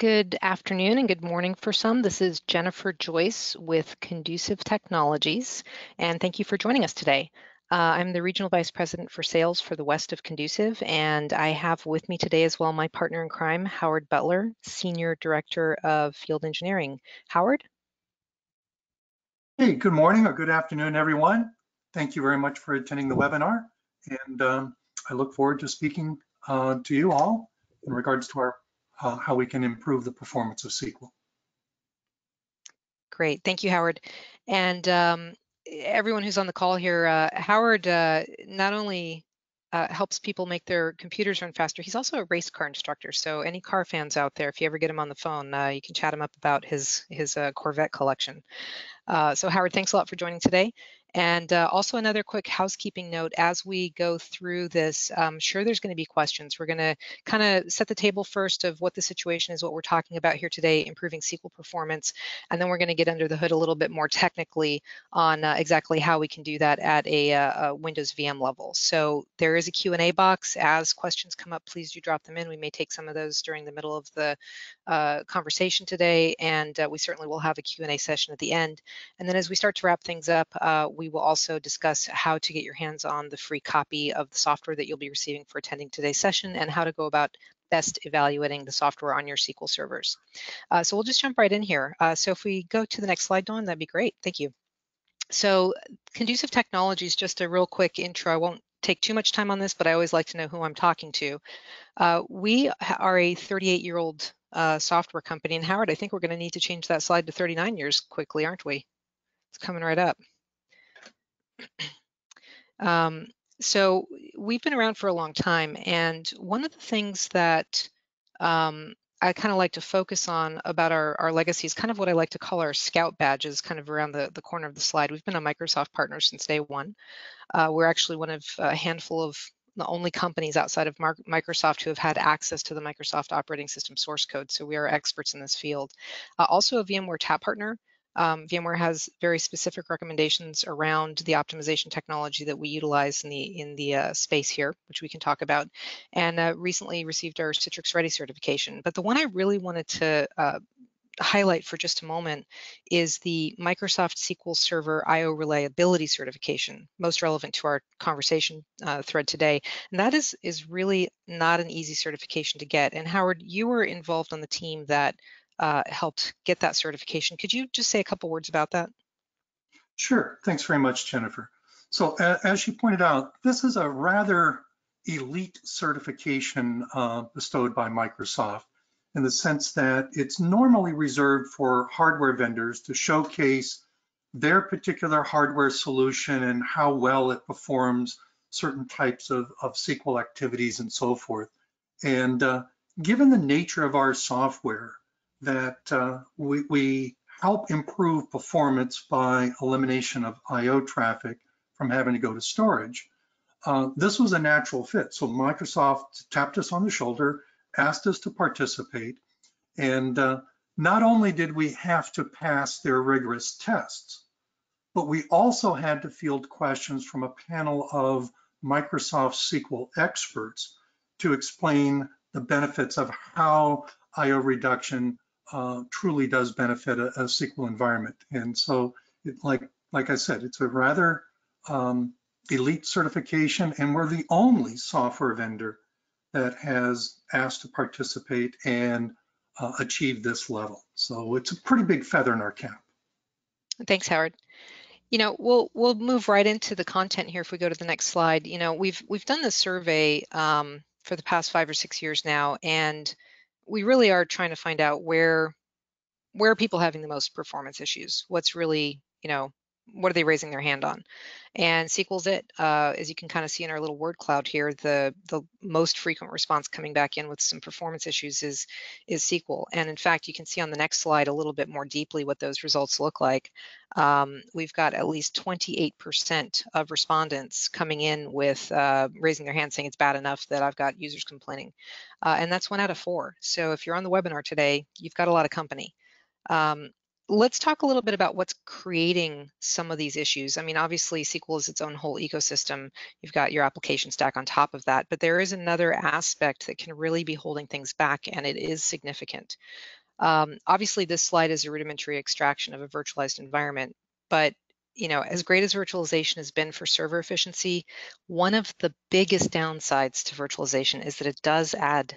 Good afternoon and good morning for some. This is Jennifer Joyce with Conducive Technologies, and thank you for joining us today. I'm the Regional Vice President for Sales for the West of Conducive, and I have with me today as well my partner in crime, Howard Butler, Senior Director of Field Engineering. Howard? Hey, good morning or good afternoon, everyone. Thank you very much for attending the webinar, and I look forward to speaking to you all in regards to our how we can improve the performance of SQL. Great, thank you, Howard. And everyone who's on the call here, Howard not only helps people make their computers run faster, he's also a race car instructor. So any car fans out there, if you ever get him on the phone, you can chat him up about his Corvette collection. So Howard, thanks a lot for joining today. And also another quick housekeeping note, as we go through this, I'm sure there's going to be questions. We're going to kind of set the table first of what the situation is, what we're talking about here today, improving SQL performance, and then we're going to get under the hood a little bit more technically on exactly how we can do that at a Windows VM level. So there is a Q&A box. As questions come up, please do drop them in. We may take some of those during the middle of the conversation today, and we certainly will have a Q&A session at the end. And then as we start to wrap things up, we will also discuss how to get your hands on the free copy of the software that you'll be receiving for attending today's session and how to go about best evaluating the software on your SQL servers. So we'll just jump right in here. So if we go to the next slide, Dawn, that'd be great. Thank you. So Conducive Technologies, just a real quick intro. I won't take too much time on this, but I always like to know who I'm talking to. We are a 38-year-old software company. And Howard, I think we're going to need to change that slide to 39 years quickly, aren't we? It's coming right up. So we've been around for a long time, and one of the things that I kind of like to focus on about our legacy is kind of what I like to call our scout badges, kind of around the corner of the slide. We've been a Microsoft partner since day one. We're actually one of a handful of the only companies outside of Microsoft who have had access to the Microsoft operating system source code, so we are experts in this field. Also a VMware TAP partner. VMware has very specific recommendations around the optimization technology that we utilize in the space here, which we can talk about, and recently received our Citrix Ready certification. But the one I really wanted to highlight for just a moment is the Microsoft SQL Server IO Reliability certification, most relevant to our conversation thread today. And that is really not an easy certification to get. And Howard, you were involved on the team that helped get that certification. Could you just say a couple words about that? Sure. Thanks very much, Jennifer. So as you pointed out, this is a rather elite certification bestowed by Microsoft, in the sense that it's normally reserved for hardware vendors to showcase their particular hardware solution and how well it performs certain types of SQL activities and so forth. And given the nature of our software, that we help improve performance by elimination of IO traffic from having to go to storage. This was a natural fit. So Microsoft tapped us on the shoulder, asked us to participate, and not only did we have to pass their rigorous tests, but we also had to field questions from a panel of Microsoft SQL experts to explain the benefits of how IO reduction truly does benefit a SQL environment. And so, like I said, it's a rather elite certification, and we're the only software vendor that has asked to participate and achieve this level. So it's a pretty big feather in our cap. Thanks, Howard. You know, we'll move right into the content here if we go to the next slide. You know, we've done this survey for the past 5 or 6 years now, and we really are trying to find out where are people having the most performance issues? What's really, you know, what are they raising their hand on? And SQL's it. As you can kind of see in our little word cloud here, the most frequent response coming back in with some performance issues is SQL. And in fact, you can see on the next slide a little bit more deeply what those results look like. We've got at least 28% of respondents coming in with raising their hand saying it's bad enough that I've got users complaining. And that's 1 out of 4. So if you're on the webinar today, you've got a lot of company. let's talk a little bit about what's creating some of these issues. I mean, obviously SQL is its own whole ecosystem. You've got your application stack on top of that, but there is another aspect that can really be holding things back, and it is significant. Obviously, this slide is a rudimentary extraction of a virtualized environment, but as great as virtualization has been for server efficiency, one of the biggest downsides to virtualization is that it does add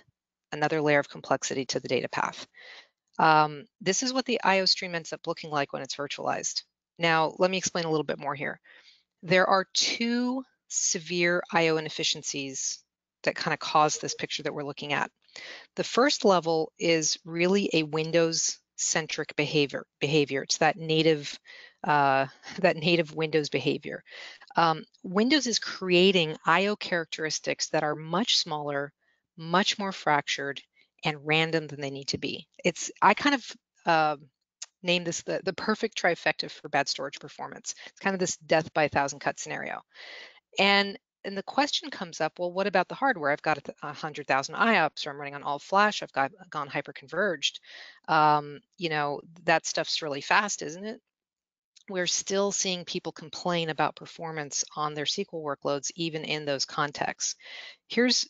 another layer of complexity to the data path. This is what the IOstream ends up looking like when it's virtualized. Now, let me explain a little bit more here. There are two severe IO inefficiencies that kind of cause this picture that we're looking at. The first level is really a Windows-centric behavior. It's that native, that native Windows behavior. Windows is creating IO characteristics that are much smaller, much more fractured, and random than they need to be. I kind of named this the perfect trifecta for bad storage performance. It's kind of this death by a thousand cut scenario. And the question comes up, well, what about the hardware? I've got 100,000 IOPS, or I'm running on all flash. I've gone hyper-converged. That stuff's really fast, isn't it? We're still seeing people complain about performance on their SQL workloads, even in those contexts. Here's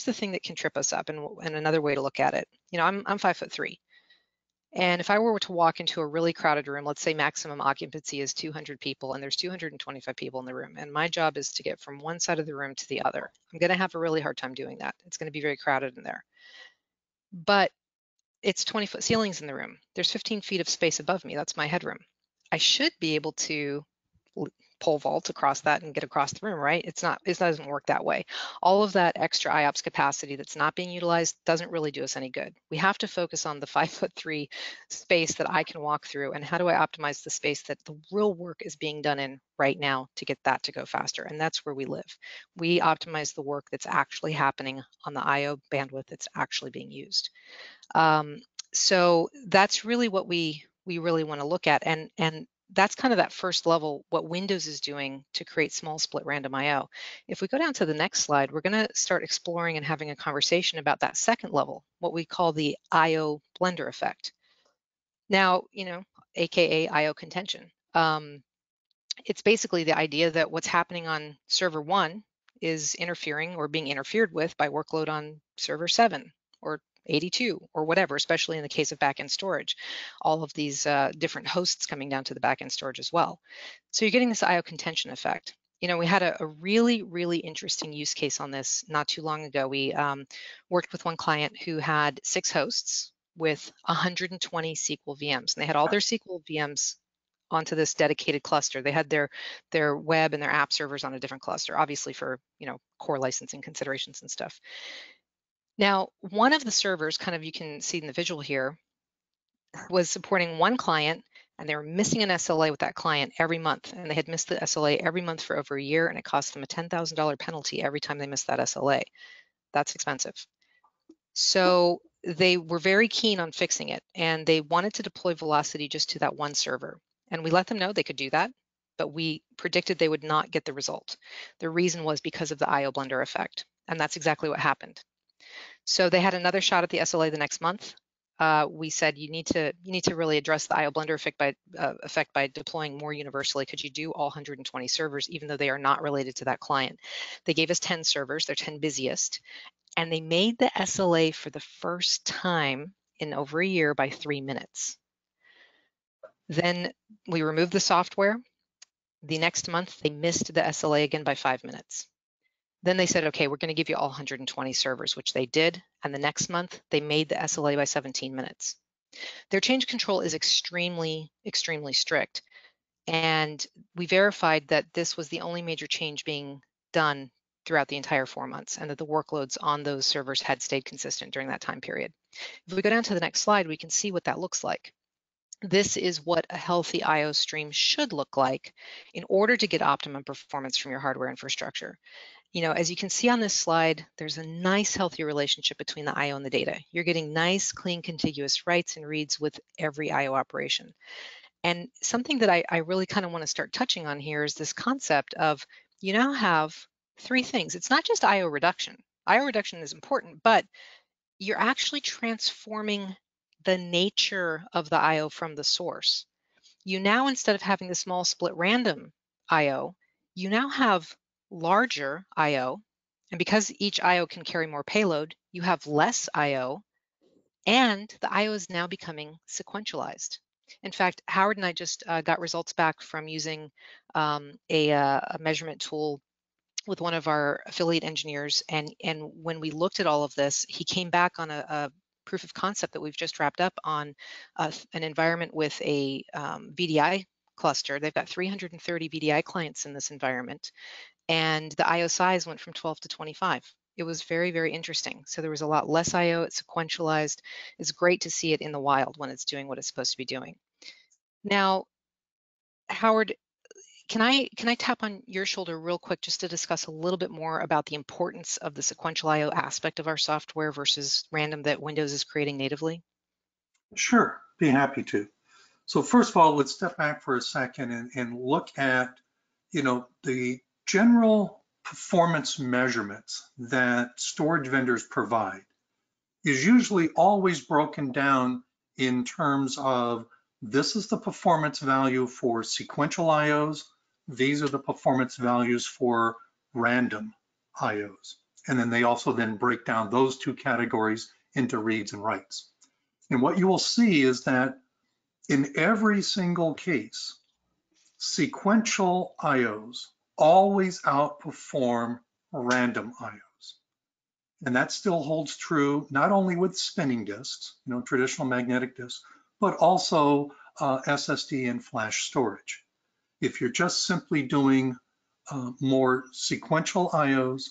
the thing that can trip us up, and another way to look at it. I'm 5'3", and if I were to walk into a really crowded room, let's say maximum occupancy is 200 people, and there's 225 people in the room, and my job is to get from one side of the room to the other, I'm going to have a really hard time doing that. It's going to be very crowded in there. But it's 20-foot ceilings in the room. There's 15 feet of space above me. That's my headroom. I should be able to pole vault across that and get across the room, right? It doesn't work that way. All of that extra IOPS capacity that's not being utilized doesn't really do us any good. We have to focus on the 5'3" space that I can walk through, and how do I optimize the space that the real work is being done in right now to get that to go faster. And that's where we live. We optimize the work that's actually happening on the IO bandwidth that's actually being used. So that's really what we really want to look at, and that's kind of that first level, what Windows is doing to create small split random IO. If we go down to the next slide, we're going to start exploring and having a conversation about that second level, what we call the IO blender effect. Now, AKA IO contention. It's basically the idea that what's happening on server 1 is interfering or being interfered with by workload on server 7 or 82 or whatever, especially in the case of backend storage, all of these different hosts coming down to the backend storage as well. So you're getting this IO contention effect. We had a really, really interesting use case on this not too long ago. We worked with one client who had 6 hosts with 120 SQL VMs, and they had all their SQL VMs onto this dedicated cluster. They had their web and their app servers on a different cluster, obviously for core licensing considerations and stuff. Now, one of the servers, kind of you can see in the visual here, was supporting one client, and they were missing an SLA with that client every month. And they had missed the SLA every month for over a year, and it cost them a $10,000 penalty every time they missed that SLA. That's expensive. So they were very keen on fixing it, and they wanted to deploy Velocity just to that one server. And we let them know they could do that, but we predicted they would not get the result. The reason was because of the IO blender effect, and that's exactly what happened. So they had another shot at the SLA the next month. We said you need to really address the IO blender effect by deploying more universally. Could you do all 120 servers, even though they are not related to that client? They gave us 10 servers, their 10 busiest, and they made the SLA for the first time in over a year by 3 minutes. Then we removed the software. The next month, they missed the SLA again by 5 minutes. Then they said, okay, we're going to give you all 120 servers, which they did. And the next month, they made the SLA by 17 minutes. Their change control is extremely, extremely strict. And we verified that this was the only major change being done throughout the entire 4 months, and that the workloads on those servers had stayed consistent during that time period. If we go down to the next slide, we can see what that looks like. This is what a healthy IO stream should look like in order to get optimum performance from your hardware infrastructure. As you can see on this slide, there's a nice healthy relationship between the IO and the data. You're getting nice, clean, contiguous writes and reads with every IO operation. And something that I really kind of want to start touching on here is this concept of you now have 3 things. It's not just IO reduction. IO reduction is important, but you're actually transforming the nature of the IO from the source. You now, instead of having the small split random IO, you now have larger IO. And because each IO can carry more payload, you have less IO, and the IO is now becoming sequentialized. In fact, Howard and I just got results back from using a measurement tool with one of our affiliate engineers, and when we looked at all of this, he came back on a proof of concept that we've just wrapped up on an environment with a VDI cluster. They've got 330 VDI clients in this environment, and the IO size went from 12 to 25. It was very, very interesting. So there was a lot less IO, it's sequentialized. It's great to see it in the wild when it's doing what it's supposed to be doing. Now, Howard, can I tap on your shoulder real quick just to discuss a little bit more about the importance of the sequential IO aspect of our software versus random that Windows is creating natively? Sure, be happy to. So first of all, let's step back for a second and look at, the general performance measurements that storage vendors provide is usually always broken down in terms of this is the performance value for sequential IOs, these are the performance values for random IOs. And then they also then break down those two categories into reads and writes. And what you will see is that in every single case, sequential IOs always outperform random IOs. And that still holds true not only with spinning disks, traditional magnetic disks, but also SSD and flash storage. If you're just simply doing more sequential IOs,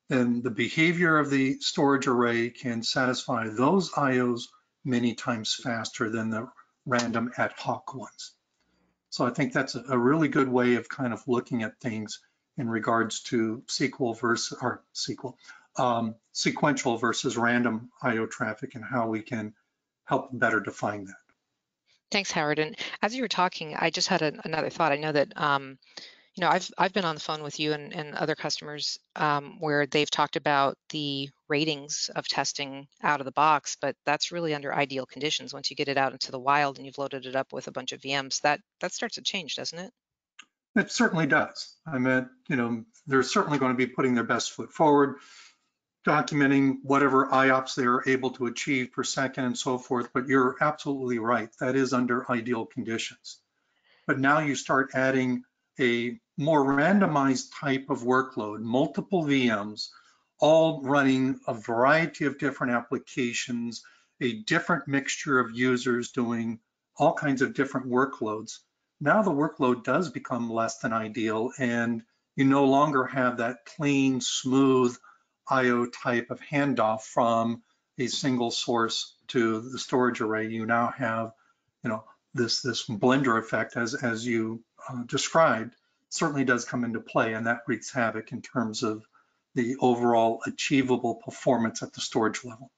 then the behavior of the storage array can satisfy those IOs many times faster than the random ad hoc ones. So I think that's a really good way of kind of looking at things in regards to SQL versus or SQL, sequential versus random IO traffic and how we can help better define that. Thanks, Howard. And as you were talking, I just had another thought. I know that I've been on the phone with you and other customers where they've talked about the ratings of testing out of the box, but that's really under ideal conditions. Once you get it out into the wild and you've loaded it up with a bunch of VMs, that starts to change, doesn't it? It certainly does. I mean, they're certainly going to be putting their best foot forward, documenting whatever IOPS they are able to achieve per second and so forth, but you're absolutely right. That is under ideal conditions. But now you start adding a more randomized type of workload, multiple VMs, all running a variety of different applications, a different mixture of users doing all kinds of different workloads. Now the workload does become less than ideal, and you no longer have that clean, smooth IO type of handoff from a single source to the storage array. You now have, this blender effect, as you described, certainly does come into play, and that wreaks havoc in terms of the overall achievable performance at the storage level.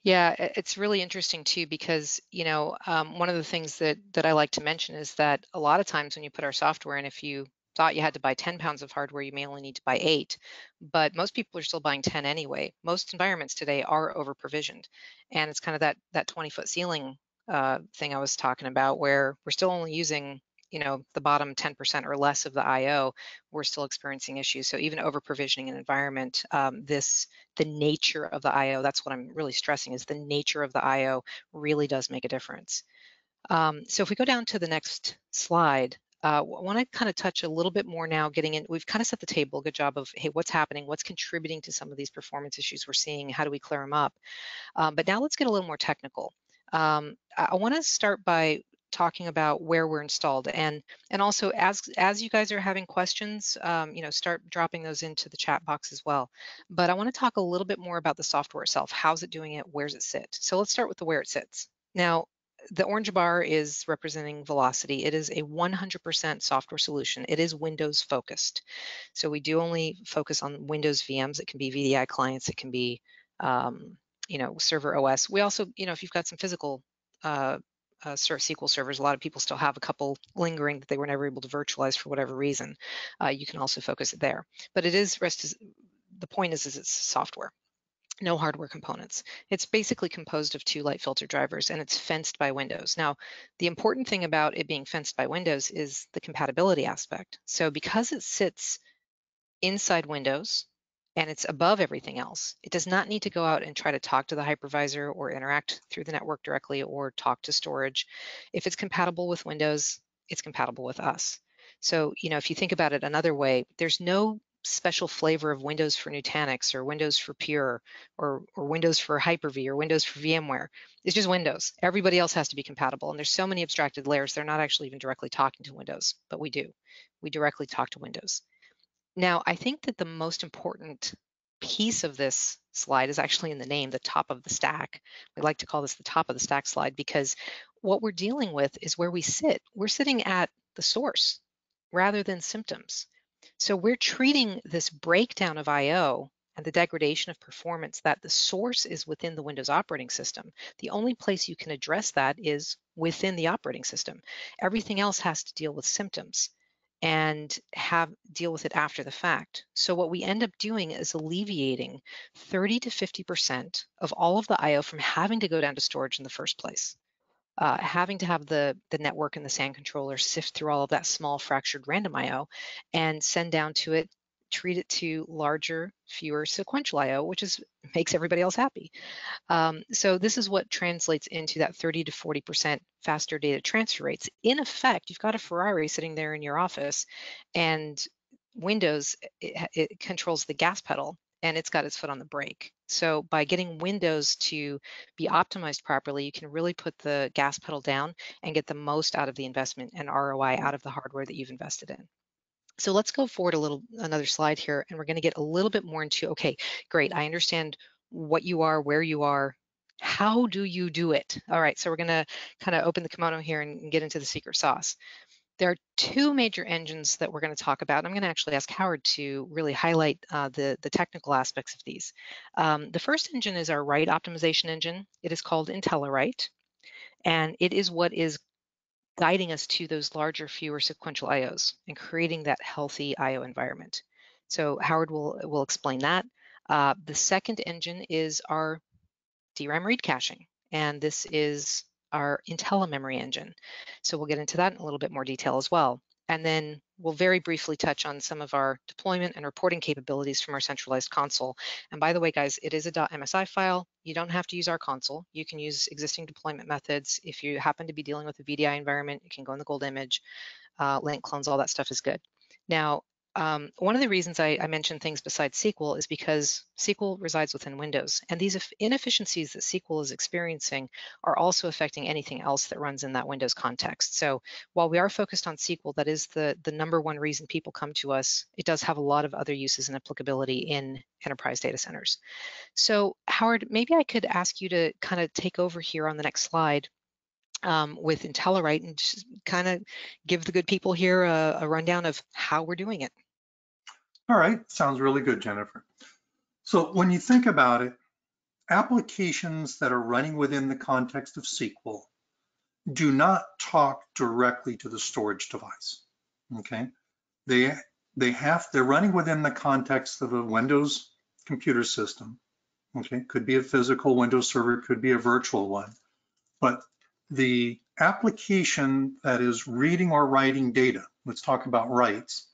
Yeah, it's really interesting too because one of the things that I like to mention is that a lot of times when you put our software in, if you thought you had to buy 10 pounds of hardware, you may only need to buy 8. But most people are still buying 10 anyway. Most environments today are over provisioned, and it's kind of that 20-foot ceiling thing I was talking about, where we're still only using the bottom 10% or less of the IO. We're still experiencing issues. So even over provisioning an environment, the nature of the IO, that's what I'm really stressing, is the nature of the IO really does make a difference. So if we go down to the next slide, I want to kind of touch a little bit more now, getting in, we've kind of set the table, good job of, hey, what's happening, what's contributing to some of these performance issues we're seeing, how do we clear them up? But now let's get a little more technical. I want to start by talking about where we're installed, and also as you guys are having questions, start dropping those into the chat box as well. But I want to talk a little bit more about the software itself. How's it doing it? Where's it sit? So let's start with the where it sits. Now, the orange bar is representing Velocity. It is a 100% software solution. It is Windows focused. So we do only focus on Windows VMs. It can be VDI clients. It can be server OS. We also, if you've got some physical SQL servers, a lot of people still have a couple lingering that they were never able to virtualize for whatever reason. You can also focus it there. But it is, the point is it's software. No hardware components. It's basically composed of 2 light filter drivers, and it's fenced by Windows. Now, the important thing about it being fenced by Windows is the compatibility aspect. So because it sits inside Windows and it's above everything else, it does not need to go out and try to talk to the hypervisor or interact through the network directly or talk to storage. If it's compatible with Windows, it's compatible with us. So, if you think about it another way, there's no special flavor of Windows for Nutanix or Windows for Pure or Windows for Hyper-V or Windows for VMware. It's just Windows. Everybody else has to be compatible. And there's so many abstracted layers, they're not actually even directly talking to Windows, but we do. We directly talk to Windows. Now, I think that the most important piece of this slide is actually in the name, the top of the stack. We like to call this the top of the stack slide because what we're dealing with is where we sit. We're sitting at the source rather than symptoms. So we're treating this breakdown of I/O and the degradation of performance that the source is within the Windows operating system. The only place you can address that is within the operating system. Everything else has to deal with symptoms and deal with it after the fact. So what we end up doing is alleviating 30 to 50% of all of the I/O from having to go down to storage in the first place. Having to have the network and the SAN controller sift through all of that small fractured random I/O and send down to it, treat it to larger, fewer sequential I/O, which makes everybody else happy. So this is what translates into that 30 to 40% faster data transfer rates. In effect, you've got a Ferrari sitting there in your office, and Windows, it controls the gas pedal, and it's got its foot on the brake. So by getting Windows to be optimized properly, you can really put the gas pedal down and get the most out of the investment and ROI out of the hardware that you've invested in. So let's go forward another slide here, and we're going to get a little bit more into, okay, great, I understand what you are, where you are, how do you do it? All right, so we're going to kind of open the kimono here and get into the secret sauce. There are 2 major engines that we're going to talk about. I'm going to actually ask Howard to really highlight the technical aspects of these. The first engine is our write optimization engine. It is called IntelliWrite, and it is what is guiding us to those larger, fewer sequential IOs and creating that healthy IO environment. So Howard will explain that. The second engine is our DRAM read caching, and this is our IntelliMemory engine. So we'll get into that in a little bit more detail as well. And then we'll very briefly touch on some of our deployment and reporting capabilities from our centralized console. And by the way, guys, it is a .msi file. You don't have to use our console. You can use existing deployment methods. If you happen to be dealing with a VDI environment, you can go in the gold image, link clones, all that stuff is good. Now, one of the reasons I mention things besides SQL is because SQL resides within Windows, and these inefficiencies that SQL is experiencing are also affecting anything else that runs in that Windows context. So while we are focused on SQL, that is the number one reason people come to us, it does have a lot of other uses and applicability in enterprise data centers. So Howard, maybe I could ask you to kind of take over here on the next slide with IntelliWrite and just kind of give the good people here a rundown of how we're doing it. All right, sounds really good, Jennifer. So when you think about it, applications that are running within the context of SQL do not talk directly to the storage device, okay? They're running within the context of a Windows computer system, okay? Could be a physical Windows server, could be a virtual one, but the application that is reading or writing data, let's talk about writes,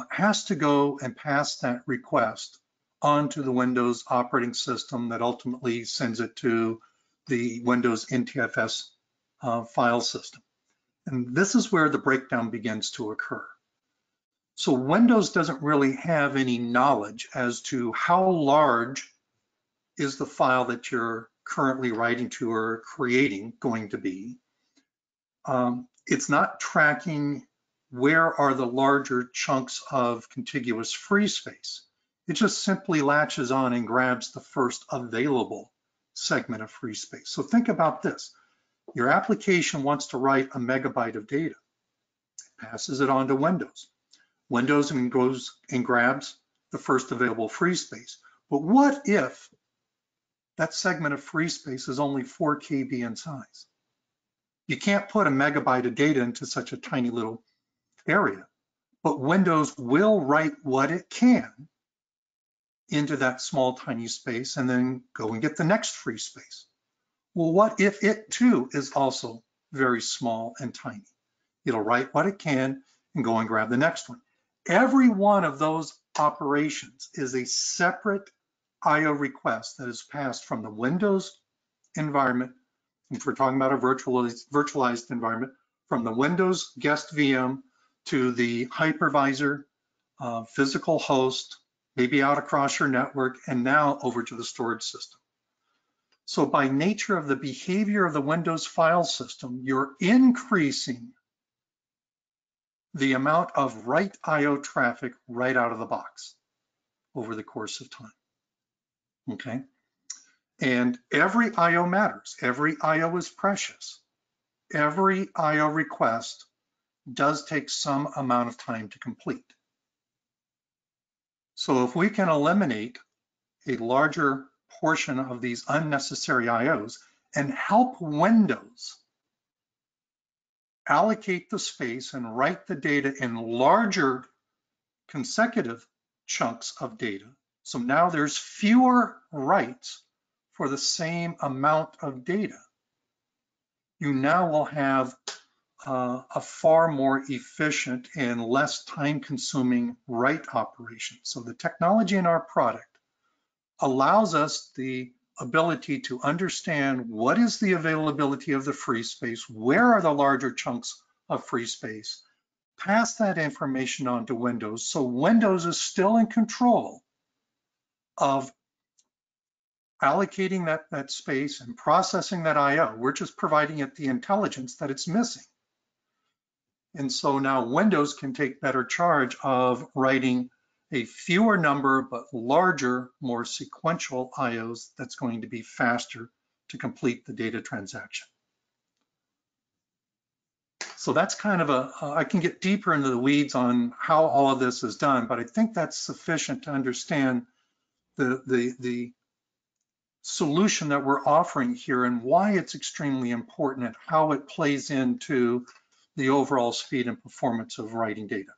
has to go and pass that request onto the Windows operating system that ultimately sends it to the Windows NTFS file system. And this is where the breakdown begins to occur. So Windows doesn't really have any knowledge as to how large is the file that you're currently writing to or creating going to be. It's not tracking where are the larger chunks of contiguous free space. It just simply latches on and grabs the first available segment of free space. So think about this. Your application wants to write a megabyte of data, passes it on to Windows. Windows goes and grabs the first available free space. But what if that segment of free space is only 4 KB in size? You can't put a megabyte of data into such a tiny little area, but Windows will write what it can into that small, tiny space and then go and get the next free space. Well, what if it too is also very small and tiny? It'll write what it can and go and grab the next one. Every one of those operations is a separate IO request that is passed from the Windows environment, if we're talking about a virtualized environment, from the Windows guest VM to the hypervisor, physical host, maybe out across your network, and now over to the storage system. So by nature of the behavior of the Windows file system, you're increasing the amount of write IO traffic right out of the box over the course of time, okay? And every IO matters. Every IO is precious. Every IO request does take some amount of time to complete. So if we can eliminate a larger portion of these unnecessary IOs and help Windows allocate the space and write the data in larger consecutive chunks of data. So now there's fewer writes for the same amount of data. You now will have a far more efficient and less time-consuming write operation. So the technology in our product allows us the ability to understand what is the availability of the free space, where are the larger chunks of free space, pass that information on to Windows, so Windows is still in control of allocating that space and processing that IO. We're just providing it the intelligence that it's missing. And so now Windows can take better charge of writing a fewer number but larger, more sequential IOs that's going to be faster to complete the data transaction. So that's kind of I can get deeper into the weeds on how all of this is done, but I think that's sufficient to understand the solution that we're offering here and why it's extremely important and how it plays into the overall speed and performance of writing data.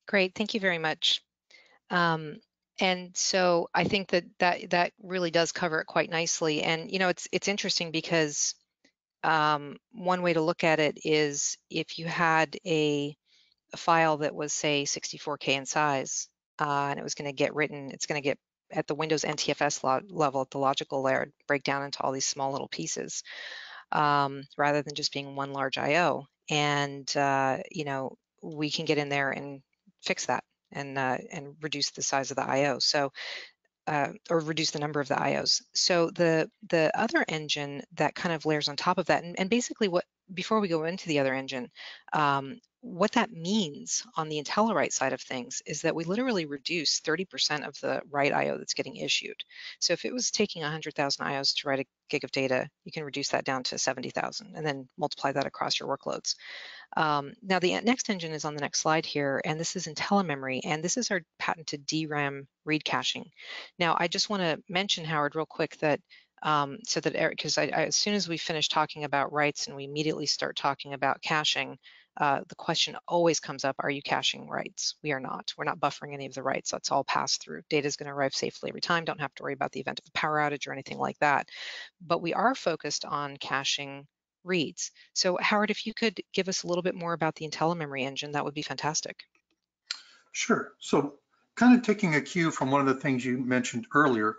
Great, thank you very much. And so I think that really does cover it quite nicely. And you know, it's interesting because one way to look at it is if you had a file that was, say, 64K in size, and it was going to get written, it's going to get at the Windows NTFS level, at the logical layer, break down into all these small little pieces, rather than just being one large IO. And you know, we can get in there and fix that and reduce the size of the IO. So or reduce the number of the IOs. So the other engine that kind of layers on top of that, and basically what, before we go into the other engine, what that means on the IntelliWrite side of things is that we literally reduce 30% of the write IO that's getting issued. So if it was taking 100,000 IOs to write a gig of data, you can reduce that down to 70,000 and then multiply that across your workloads. Now the next engine is on the next slide here, and this is IntelliMemory, and this is our patented DRAM read caching. Now I just want to mention, Howard, real quick that so that because as soon as we finish talking about writes and we immediately start talking about caching, the question always comes up: are you caching writes? We are not. We're not buffering any of the writes. That's all passed through. Data is going to arrive safely every time. Don't have to worry about the event of a power outage or anything like that. But we are focused on caching reads. So Howard, if you could give us a little bit more about the IntelliMemory engine, that would be fantastic. Sure. So kind of taking a cue from one of the things you mentioned earlier,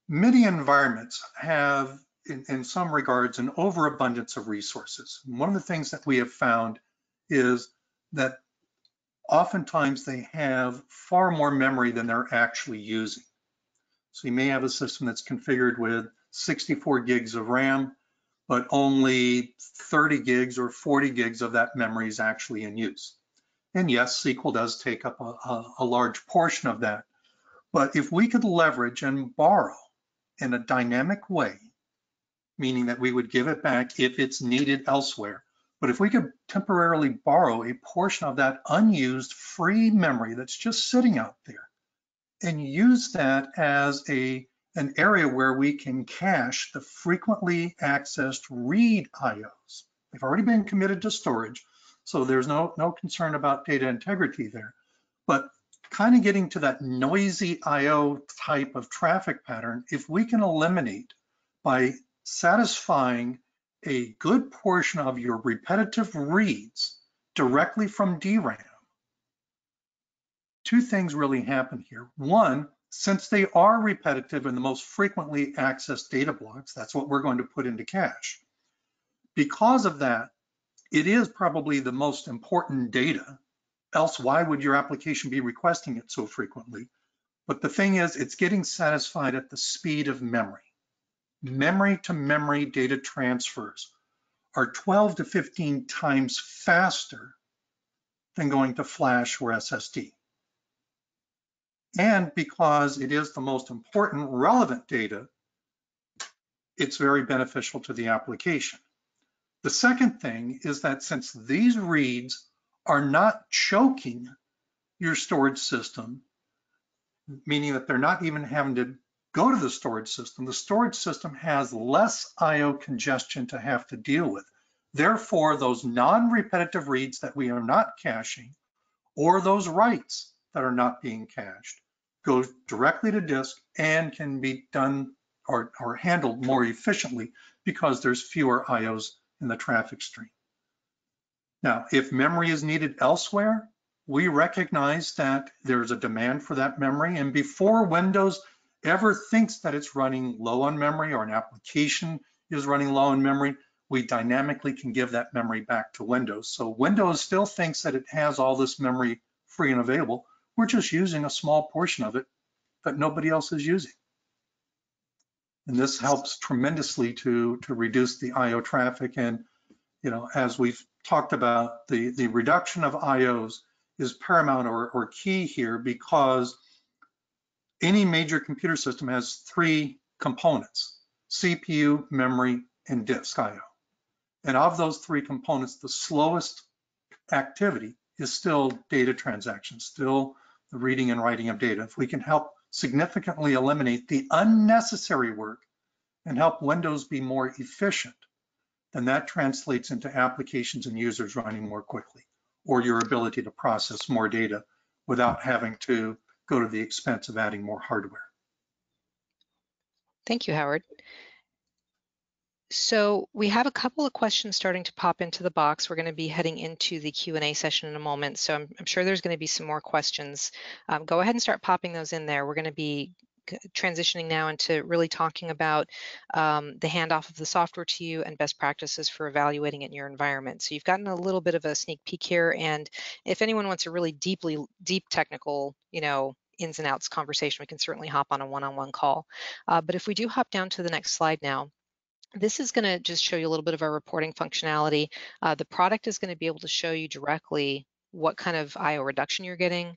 many environments have, in some regards, an overabundance of resources. And one of the things that we have found is that oftentimes they have far more memory than they're actually using. So you may have a system that's configured with 64 gigs of RAM, but only 30 gigs or 40 gigs of that memory is actually in use. And yes, SQL does take up a large portion of that. But if we could leverage and borrow in a dynamic way, meaning that we would give it back if it's needed elsewhere, but if we could temporarily borrow a portion of that unused free memory that's just sitting out there and use that as an area where we can cache the frequently accessed read IOs. They've already been committed to storage, so there's no concern about data integrity there. But kind of getting to that noisy IO type of traffic pattern, if we can eliminate by satisfying a good portion of your repetitive reads directly from DRAM, two things really happen here. One, since they are repetitive and the most frequently accessed data blocks, that's what we're going to put into cache. Because of that, it is probably the most important data. Else, why would your application be requesting it so frequently? But the thing is, it's getting satisfied at the speed of memory. Memory to memory data transfers are 12 to 15 times faster than going to flash or SSD. And because it is the most important relevant data, it's very beneficial to the application. The second thing is that since these reads are not choking your storage system, meaning that they're not even having to go to the storage system has less IO congestion to have to deal with. Therefore, those non-repetitive reads that we are not caching, or those writes that are not being cached, go directly to disk and can be done or handled more efficiently because there's fewer IOs in the traffic stream. Now, if memory is needed elsewhere, we recognize that there's a demand for that memory, and before Windows ever thinks that it's running low on memory or an application is running low on memory, we dynamically can give that memory back to Windows. So Windows still thinks that it has all this memory free and available. We're just using a small portion of it that nobody else is using. And this helps tremendously to reduce the IO traffic. And as we've talked about, the reduction of IOs is paramount or key here, because any major computer system has three components: CPU, memory, and disk IO. And of those three components, the slowest activity is still data transactions, still the reading and writing of data. If we can help significantly eliminate the unnecessary work and help Windows be more efficient, then that translates into applications and users running more quickly, or your ability to process more data without having to go to the expense of adding more hardware. Thank you, Howard. So we have a couple of questions starting to pop into the box. We're going to be heading into the Q&A session in a moment, so I'm sure there's going to be some more questions. Go ahead and start popping those in there. We're going to be transitioning now into really talking about the handoff of the software to you and best practices for evaluating it in your environment. So you've gotten a little bit of a sneak peek here, and if anyone wants a really deep technical, ins and outs conversation, we can certainly hop on a one-on-one call. But if we do hop down to the next slide now, this is going to just show you a little bit of our reporting functionality. The product is going to be able to show you directly what kind of IO reduction you're getting,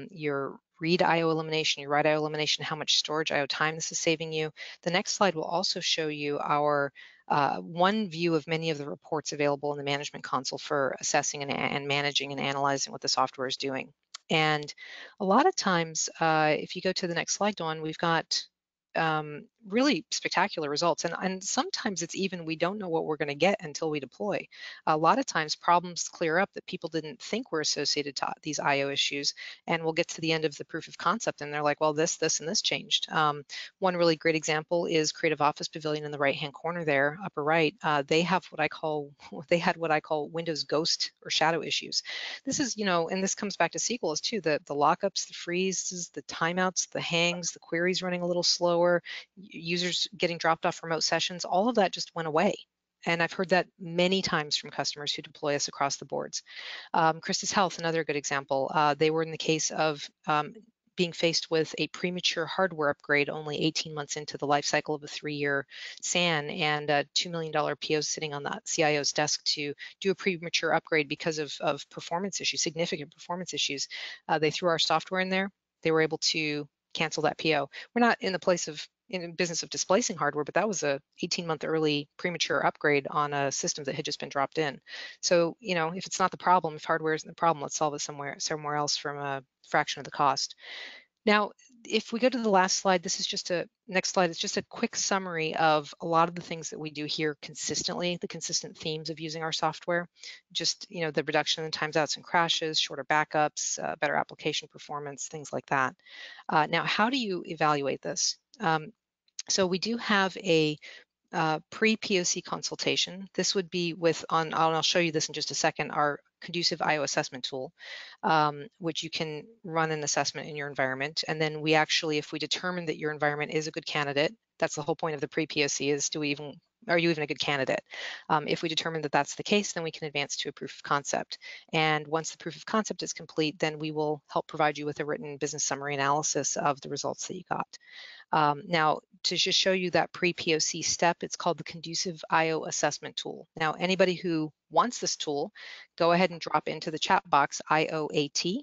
your read IO elimination, your write IO elimination, how much storage IO time this is saving you. The next slide will also show you our one view of many of the reports available in the management console for assessing and managing and analyzing what the software is doing. And a lot of times, if you go to the next slide, Dawn, we've got really spectacular results. And sometimes it's even we don't know what we're going to get until we deploy. A lot of times problems clear up that people didn't think were associated to these IO issues, and we'll get to the end of the proof of concept and they're like, well, this, and this changed. One really great example is Creative Office Pavilion in the right-hand corner there, upper right. They have what I call Windows ghost or shadow issues. This is, and this comes back to SQL too, the lockups, the freezes, the timeouts, the hangs, the queries running a little slower, users getting dropped off remote sessions, all of that just went away. And I've heard that many times from customers who deploy us across the boards. Christus Health, another good example. They were in the case of being faced with a premature hardware upgrade only 18 months into the life cycle of a 3-year SAN, and a $2 million PO sitting on the CIO's desk to do a premature upgrade because of performance issues, significant performance issues. They threw our software in there. They were able to cancel that PO. We're not in the business of displacing hardware, but that was a 18-month early premature upgrade on a system that had just been dropped in. So, if it's not the problem, if hardware isn't the problem, let's solve it somewhere else from a fraction of the cost. Now, if we go to the last slide, this is just next slide, it's just a quick summary of a lot of the things that we do here consistently, the consistent themes of using our software. Just, the reduction in times outs and crashes, shorter backups, better application performance, things like that. Now, how do you evaluate this? So we do have a pre-POC consultation. This would be I'll show you this in just a second, our conducive IO assessment tool, which you can run an assessment in your environment. And then if we determine that your environment is a good candidate, that's the whole point of the pre-POC is, are you even a good candidate? If we determine that that's the case, then we can advance to a proof of concept. And once the proof of concept is complete, then we will help provide you with a written business summary analysis of the results that you got. Now, to just show you that pre-POC step, it's called the Conducive IO Assessment Tool. Now, anybody who wants this tool, go ahead and drop into the chat box IOAT,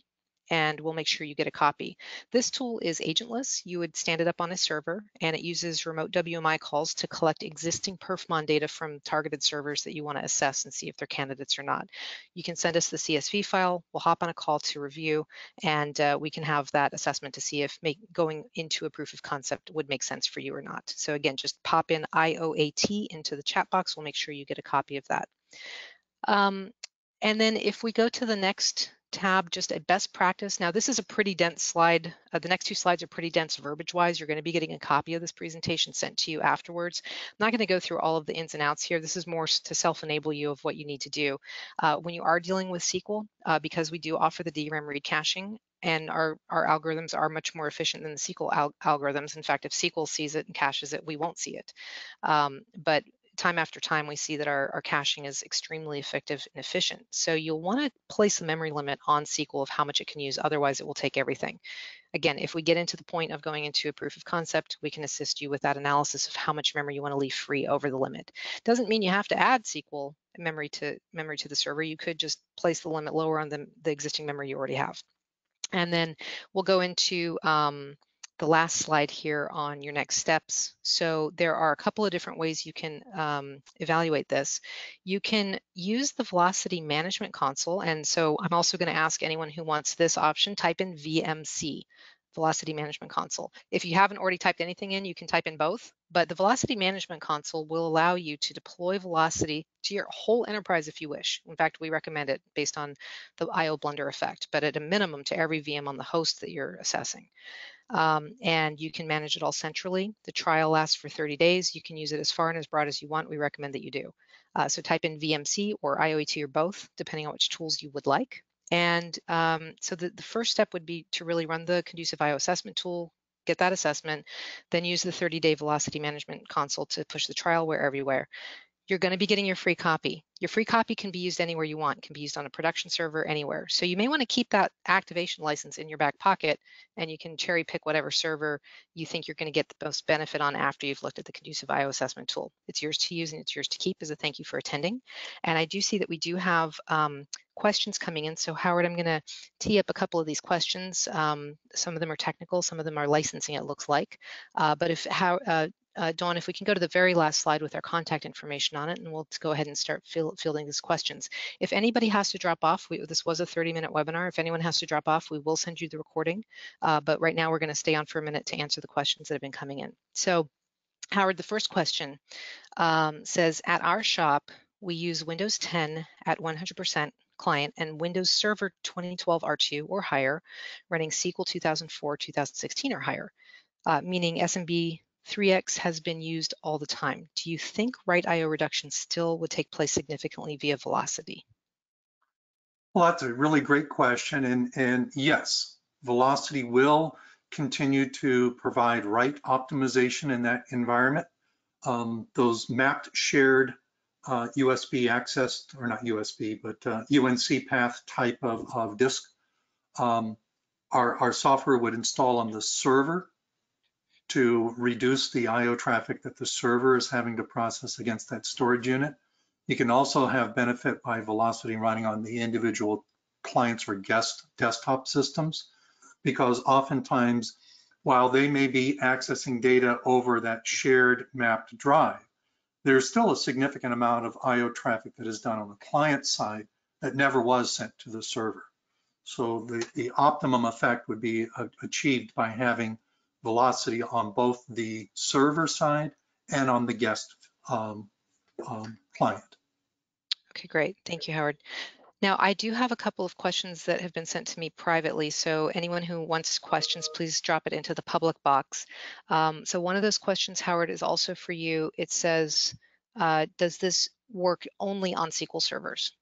and we'll make sure you get a copy. This tool is agentless. You would stand it up on a server, and it uses remote WMI calls to collect existing perfmon data from targeted servers that you want to assess and see if they're candidates or not. You can send us the CSV file, we'll hop on a call to review, and we can have that assessment to see if going into a proof of concept would make sense for you or not. So again, just pop in IOAT into the chat box. We'll make sure you get a copy of that. And then if we go to the next tab, just a best practice. Now this is a pretty dense slide. The next two slides are pretty dense verbiage-wise. You're going to be getting a copy of this presentation sent to you afterwards. I'm not going to go through all of the ins and outs here. This is more to self-enable you of what you need to do. When you are dealing with SQL, because we do offer the DRAM read caching, and our algorithms are much more efficient than the SQL algorithms. In fact, if SQL sees it and caches it, we won't see it. But time after time, we see that our caching is extremely effective and efficient. So you'll want to place a memory limit on SQL of how much it can use, otherwise it will take everything. Again, if we get into the point of going into a proof of concept, we can assist you with that analysis of how much memory you want to leave free over the limit. Doesn't mean you have to add SQL memory to the server. You could just place the limit lower on the existing memory you already have. And then we'll go into the last slide here on your next steps. So there are a couple of different ways you can evaluate this. You can use the velocity management console. And so I'm also going to ask anyone who wants this option, type in VMC, velocity management console. If you haven't already typed anything in, you can type in both, but the velocity management console will allow you to deploy velocity to your whole enterprise if you wish. In fact, we recommend it based on the IO blunder effect, but at a minimum to every VM on the host that you're assessing. And you can manage it all centrally. The trial lasts for 30 days. You can use it as far and as broad as you want. We recommend that you do. So type in VMC or IOAT or both, depending on which tools you would like. And so the first step would be to really run the Conducive IO assessment tool, get that assessment, then use the 30-day velocity management console to push the trial everywhere. You're going to be getting your free copy. Your free copy can be used anywhere you want. It can be used on a production server, anywhere. So you may want to keep that activation license in your back pocket, and you can cherry pick whatever server you think you're going to get the most benefit on after you've looked at the Conducive IO assessment tool. It's yours to use and it's yours to keep as a thank you for attending. And I do see that we do have questions coming in. So Howard, I'm going to tee up a couple of these questions. Some of them are technical, some of them are licensing, it looks like. But Dawn, if we can go to the very last slide with our contact information on it, and we'll go ahead and start fielding these questions. If anybody has to drop off, this was a 30-minute webinar. If anyone has to drop off, we will send you the recording. But right now, we're going to stay on for a minute to answer the questions that have been coming in. So, Howard, the first question says, at our shop, we use Windows 10 at 100% client and Windows Server 2012 R2 or higher, running SQL 2004, 2016 or higher, meaning SMB 3x has been used all the time. Do you think write IO reduction still would take place significantly via velocity? Well, that's a really great question. And yes, velocity will continue to provide write optimization in that environment. Those mapped shared USB access, or not USB, but UNC path type of disk, our software would install on the server to reduce the IO traffic that the server is having to process against that storage unit. You can also have benefit by velocity running on the individual clients or guest desktop systems, because oftentimes, while they may be accessing data over that shared mapped drive, there's still a significant amount of IO traffic that is done on the client side that never was sent to the server. So the optimum effect would be achieved by having velocity on both the server side and on the guest client. Okay, great. Thank you, Howard. Now, I do have a couple of questions that have been sent to me privately, so anyone who wants questions, please drop it into the public box. So one of those questions, Howard, is also for you. It says, does this work only on SQL servers?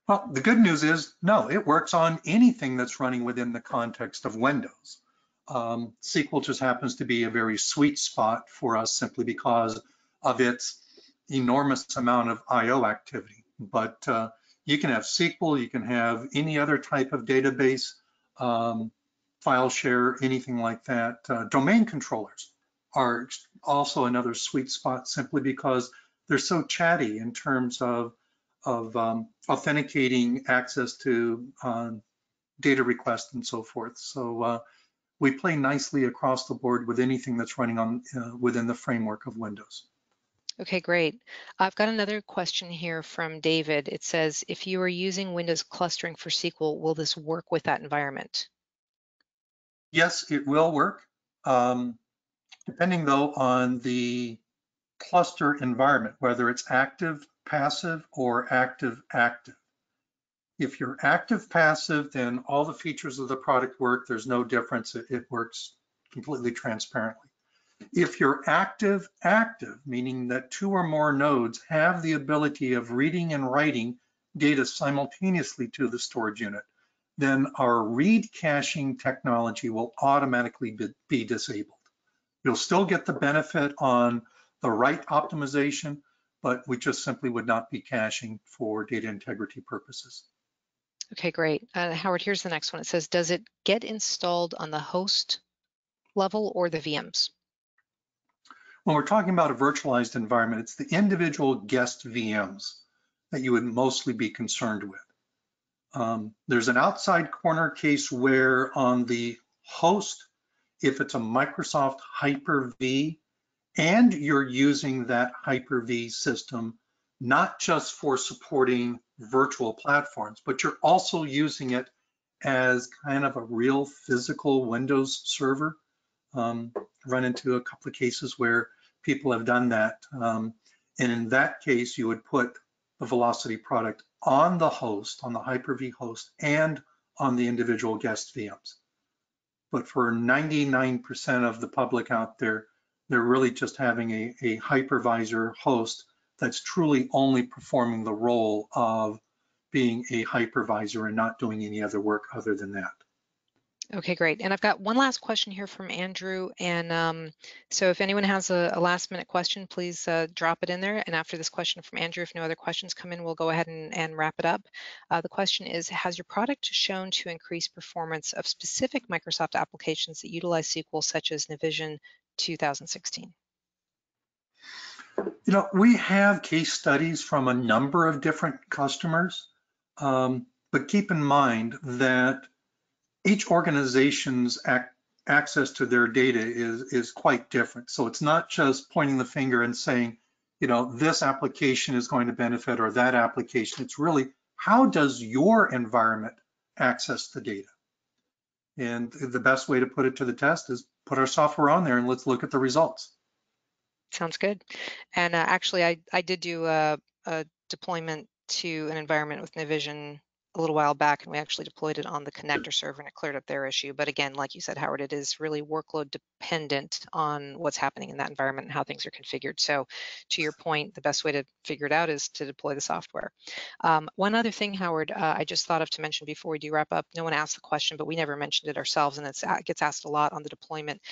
Well, the good news is, no, it works on anything that's running within the context of Windows. SQL just happens to be a very sweet spot for us simply because of its enormous amount of IO activity. But you can have SQL, you can have any other type of database, file share, anything like that. Domain controllers are also another sweet spot simply because they're so chatty in terms of authenticating access to data requests and so forth. So we play nicely across the board with anything that's running on within the framework of Windows. Okay, great. I've got another question here from David. It says, if you are using Windows clustering for SQL, will this work with that environment? Yes, it will work. Depending though on the cluster environment, whether it's active, passive, or active. If you're active passive, then all the features of the product work. There's no difference. It works completely transparently. If you're active, meaning that two or more nodes have the ability of reading and writing data simultaneously to the storage unit, then our read caching technology will automatically be disabled. You'll still get the benefit on the write optimization, but we just simply would not be caching for data integrity purposes. Okay, great. Howard, here's the next one. It says, does it get installed on the host level or the VMs? When we're talking about a virtualized environment, it's the individual guest VMs that you would mostly be concerned with. There's an outside corner case where on the host, if it's a Microsoft Hyper-V and you're using that Hyper-V system, not just for supporting virtual platforms, but you're also using it as kind of a real physical Windows server. Run into a couple of cases where people have done that. And in that case, you would put the Velocity product on the host, on the Hyper-V host, and on the individual guest VMs. But for 99% of the public out there, they're really just having a hypervisor host that's truly only performing the role of being a hypervisor and not doing any other work other than that. Okay, great. And I've got one last question here from Andrew. And so if anyone has a last minute question, please drop it in there. And after this question from Andrew, if no other questions come in, we'll go ahead and wrap it up. The question is, has your product shown to increase performance of specific Microsoft applications that utilize SQL, such as Navision 2016? You know, we have case studies from a number of different customers, but keep in mind that each organization's access to their data is quite different. So it's not just pointing the finger and saying, you know, this application is going to benefit or that application. It's really, how does your environment access the data? And the best way to put it to the test is put our software on there and let's look at the results. Sounds good. And actually, I did do a deployment to an environment with Navision a little while back, and we actually deployed it on the connector server, and it cleared up their issue. But again, like you said, Howard, it is really workload dependent on what's happening in that environment and how things are configured. So to your point, the best way to figure it out is to deploy the software. One other thing, Howard, I just thought of to mention before we do wrap up, no one asked the question, but we never mentioned it ourselves, and it gets asked a lot on the deployment,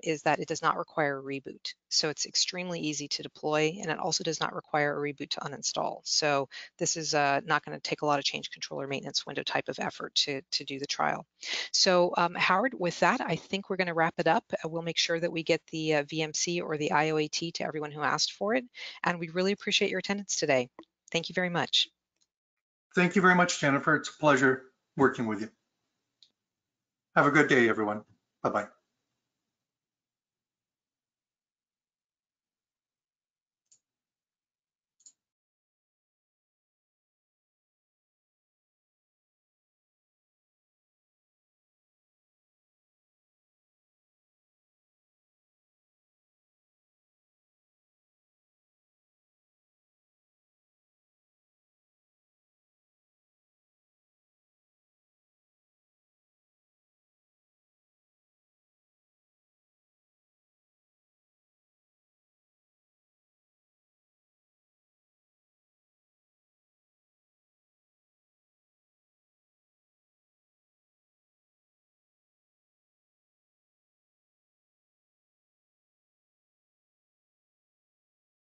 is that it does not require a reboot. So it's extremely easy to deploy, and it also does not require a reboot to uninstall. So this is not going to take a lot of change control or maintenance window type of effort to do the trial. So Howard, with that, I think we're going to wrap it up. We'll make sure that we get the VMC or the IOAT to everyone who asked for it. And we really appreciate your attendance today. Thank you very much. Thank you very much, Jennifer. It's a pleasure working with you. Have a good day, everyone. Bye-bye.